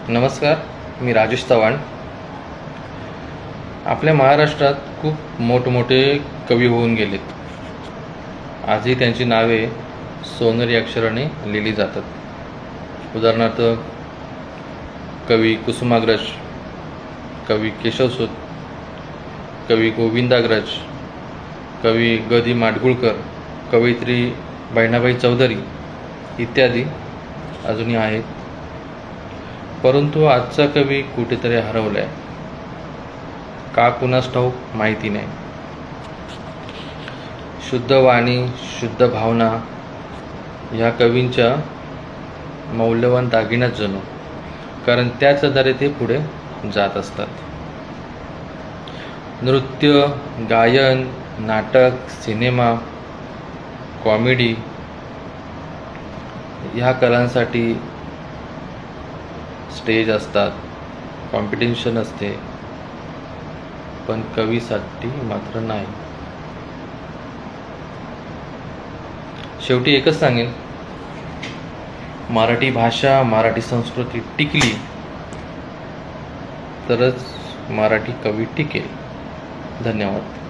नमस्कार, मी राजेश चव्हाण. आपल्या महाराष्ट्रात खूप मोठमोठे कवी होऊन गेलेत. आजही त्यांची नावे सोनेरी अक्षराने लिहिली जातात. उदाहरणार्थ कवी कुसुमाग्रज, कवी केशवसूत, कवी गोविंदाग्रज, कवी ग दि माडगुळकर, कवयित्री बहिणाबाई चौधरी इत्यादी अजूनही आहेत. परंतु आजचा कवी कुठेतरी हरवला आहे. का कुणास ठाऊक माहिती नाही. शुद्ध वाणी, शुद्ध भावना ह्या कवींच्या मौल्यवान दागिन्याच जणू, कारण त्याच आधारे ते पुढे जात असतात. नृत्य, गायन, नाटक, सिनेमा, कॉमेडी ह्या कलांसाठी स्टेज असतात, कॉम्पिटिशन असते, पण कवीसाठी मात्र नाही. शेवटी एकच सांगेन, मराठी भाषा, मराठी संस्कृती टिकली तरच मराठी कवी टिकेल. धन्यवाद.